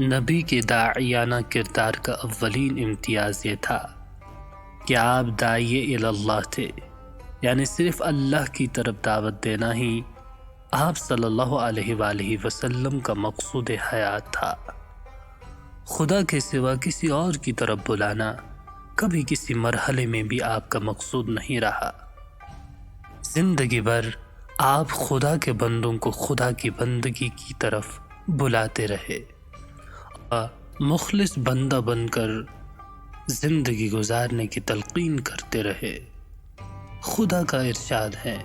نبی کے داعیانہ کردار کا اولین امتیاز یہ تھا کہ آپ داعی اللہ تھے، یعنی صرف اللہ کی طرف دعوت دینا ہی آپ صلی اللہ علیہ وآلہ وسلم کا مقصود حیات تھا۔ خدا کے سوا کسی اور کی طرف بلانا کبھی کسی مرحلے میں بھی آپ کا مقصود نہیں رہا۔ زندگی بھر آپ خدا کے بندوں کو خدا کی بندگی کی طرف بلاتے رہے اور مخلص بندہ بن کر زندگی گزارنے کی تلقین کرتے رہے۔ خدا کا ارشاد ہے،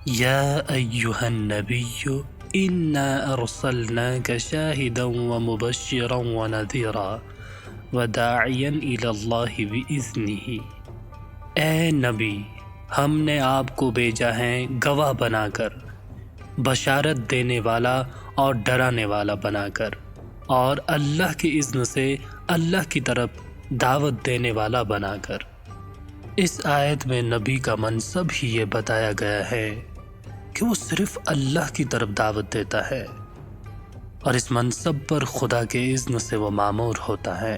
یا ایہا النبی انا ارسلناک شاہدا ومبشرا ونذیرا وداعیا الی اللہ باذنہ۔ اے نبی، ہم نے آپ کو بھیجا ہے گواہ بنا کر، بشارت دینے والا اور ڈرانے والا بنا کر، اور اللہ کی اذن سے اللہ کی طرف دعوت دینے والا بنا کر۔ اس آیت میں نبی کا منصب ہی یہ بتایا گیا ہے کہ وہ صرف اللہ کی طرف دعوت دیتا ہے، اور اس منصب پر خدا کے اذن سے وہ مامور ہوتا ہے۔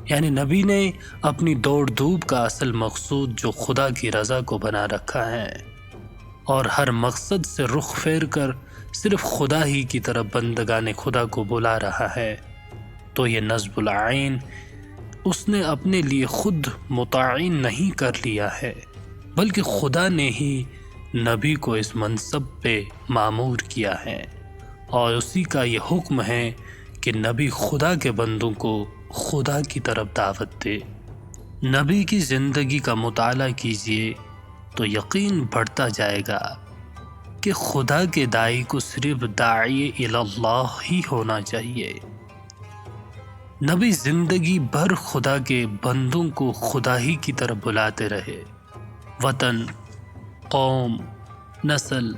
یعنی نبی نے اپنی دوڑ دھوپ کا اصل مقصود جو خدا کی رضا کو بنا رکھا ہے، اور ہر مقصد سے رخ پھیر کر صرف خدا ہی کی طرف بندگان خدا کو بلا رہا ہے، تو یہ نصب العین اس نے اپنے لیے خود متعین نہیں کر لیا ہے، بلکہ خدا نے ہی نبی کو اس منصب پہ مامور کیا ہے، اور اسی کا یہ حکم ہے کہ نبی خدا کے بندوں کو خدا کی طرف دعوت دے۔ نبی کی زندگی کا مطالعہ کیجئے تو یقین بڑھتا جائے گا کہ خدا کے داعی کو صرف داعی الی اللہ ہی ہونا چاہیے۔ نبی زندگی بھر خدا کے بندوں کو خدا ہی کی طرف بلاتے رہے۔ وطن، قوم، نسل،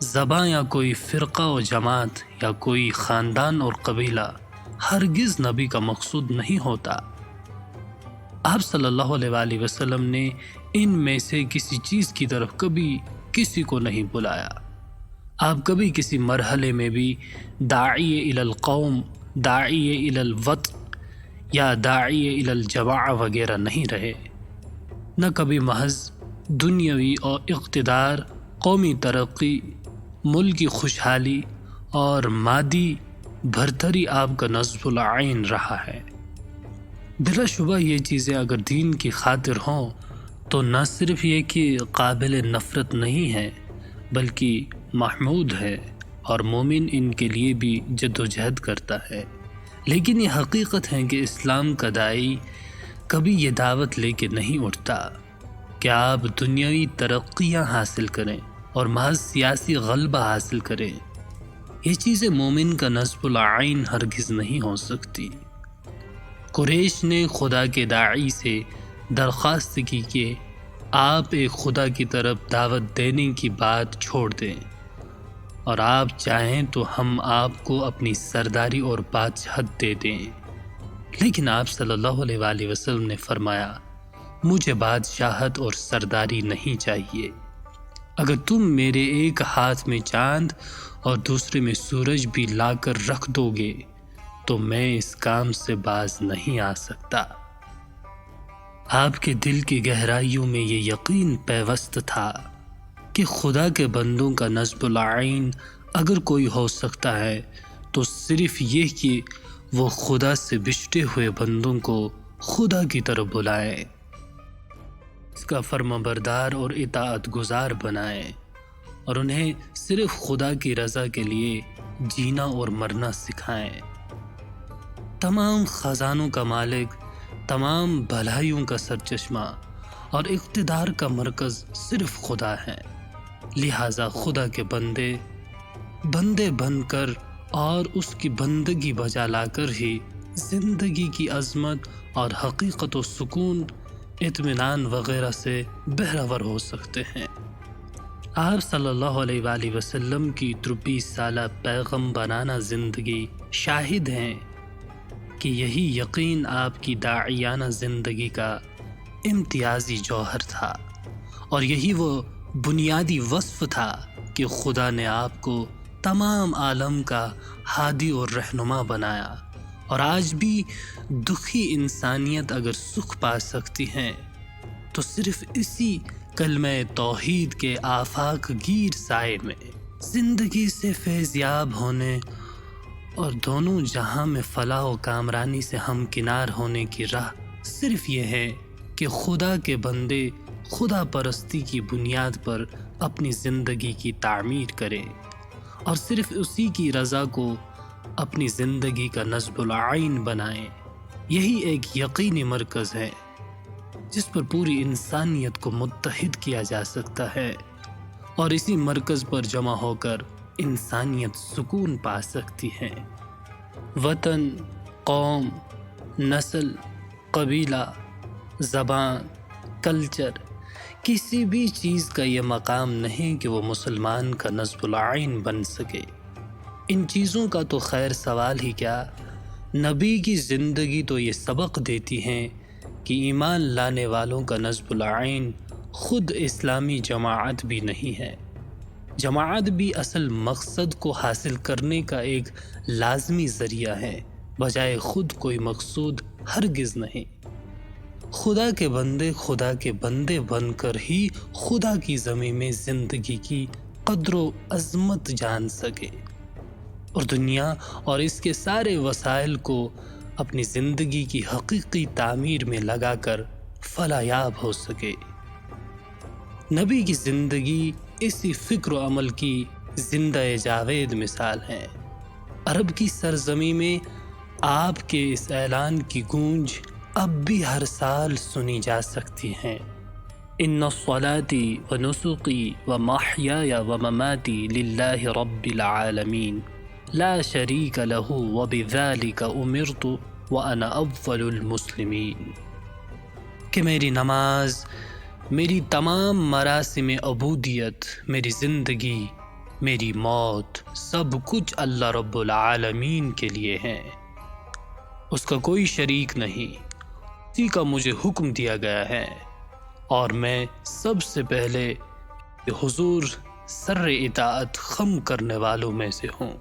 زباں یا کوئی فرقہ و جماعت یا کوئی خاندان اور قبیلہ ہرگز نبی کا مقصود نہیں ہوتا۔ آپ صلی اللہ علیہ وآلہ وسلم نے ان میں سے کسی چیز کی طرف کبھی کسی کو نہیں بلایا۔ آپ کبھی کسی مرحلے میں بھی داعی الی القوم، داعی الی الوطن یا داعی الی الجماعہ وغیرہ نہیں رہے۔ نہ کبھی محض دنیاوی اور اقتدار، قومی ترقی، ملکی خوشحالی اور مادی برتری آپ کا نصب العین رہا ہے۔ بلا شبہ یہ چیزیں اگر دین کی خاطر ہوں تو نہ صرف یہ کہ قابل نفرت نہیں ہے بلکہ محمود ہے، اور مومن ان کے لیے بھی جد و جہد کرتا ہے۔ لیکن یہ حقیقت ہے کہ اسلام کا داعی کبھی یہ دعوت لے کے نہیں اٹھتا کہ آپ دنیاوی ترقیاں حاصل کریں اور محض سیاسی غلبہ حاصل کریں۔ یہ چیزیں مومن کا نصب العین ہرگز نہیں ہو سکتی۔ قریش نے خدا کے داعی سے درخواست کی کہ آپ ایک خدا کی طرف دعوت دینے کی بات چھوڑ دیں، اور آپ چاہیں تو ہم آپ کو اپنی سرداری اور بادشاہت دے دیں۔ لیکن آپ صلی اللہ علیہ وآلہ وسلم نے فرمایا، مجھے بادشاہت اور سرداری نہیں چاہیے۔ اگر تم میرے ایک ہاتھ میں چاند اور دوسرے میں سورج بھی لا کر رکھ دو گے تو میں اس کام سے باز نہیں آ سکتا۔ آپ کے دل کی گہرائیوں میں یہ یقین پیوست تھا کہ خدا کے بندوں کا نصب العین اگر کوئی ہو سکتا ہے تو صرف یہ کہ وہ خدا سے بچھڑے ہوئے بندوں کو خدا کی طرف بلائیں، اس کا فرما بردار اور اطاعت گزار بنائیں، اور انہیں صرف خدا کی رضا کے لیے جینا اور مرنا سکھائیں۔ تمام خزانوں کا مالک، تمام بھلائیوں کا سرچشمہ اور اقتدار کا مرکز صرف خدا ہے، لہٰذا خدا کے بندے بن کر اور اس کی بندگی بجا لا کر ہی زندگی کی عظمت اور حقیقت و سکون، اطمینان وغیرہ سے بہرور ہو سکتے ہیں۔ آپ صلی اللہ علیہ وآلہ وسلم کی 23 سالہ پیغمبرانہ زندگی شاہد ہیں کہ یہی یقین آپ کی داعیانہ زندگی کا امتیازی جوہر تھا، اور یہی وہ بنیادی وصف تھا کہ خدا نے آپ کو تمام عالم کا ہادی اور رہنما بنایا۔ اور آج بھی دکھی انسانیت اگر سکھ پا سکتی ہیں تو صرف اسی کلمہ توحید کے آفاق گیر سائے میں زندگی سے فیضیاب ہونے اور دونوں جہاں میں فلاح و کامرانی سے ہمکنار ہونے کی راہ صرف یہ ہے کہ خدا کے بندے خدا پرستی کی بنیاد پر اپنی زندگی کی تعمیر کریں اور صرف اسی کی رضا کو اپنی زندگی کا نصب العین بنائیں۔ یہی ایک یقینی مرکز ہے جس پر پوری انسانیت کو متحد کیا جا سکتا ہے، اور اسی مرکز پر جمع ہو کر انسانیت سکون پا سکتی ہے۔ وطن، قوم، نسل، قبیلہ، زبان، کلچر، کسی بھی چیز کا یہ مقام نہیں کہ وہ مسلمان کا نصب العین بن سکے۔ ان چیزوں کا تو خیر سوال ہی کیا، نبی کی زندگی تو یہ سبق دیتی ہیں کہ ایمان لانے والوں کا نصب العین خود اسلامی جماعت بھی نہیں ہے۔ جماعت بھی اصل مقصد کو حاصل کرنے کا ایک لازمی ذریعہ ہے، بجائے خود کوئی مقصود ہرگز نہیں۔ خدا کے بندے بن کر ہی خدا کی زمین میں زندگی کی قدر و عظمت جان سکے اور دنیا اور اس کے سارے وسائل کو اپنی زندگی کی حقیقی تعمیر میں لگا کر فلاح یاب ہو سکے۔ نبی کی زندگی اسی فکر و عمل کی زندہ جاوید مثال ہے۔ عرب کی سرزمین میں آپ کے اس اعلان کی گونج اب بھی ہر سال سنی جا سکتی ہے۔ ان صلاتي ونسقي ومحياي ومماتي لله رب العالمین لا شریک له وبذلك امرت وانا اول المسلمین، کہ میری نماز، میری تمام مراسم عبودیت، میری زندگی، میری موت، سب کچھ اللہ رب العالمین کے لیے ہے، اس کا کوئی شریک نہیں، اسی کا مجھے حکم دیا گیا ہے، اور میں سب سے پہلے حضور سر اطاعت خم کرنے والوں میں سے ہوں۔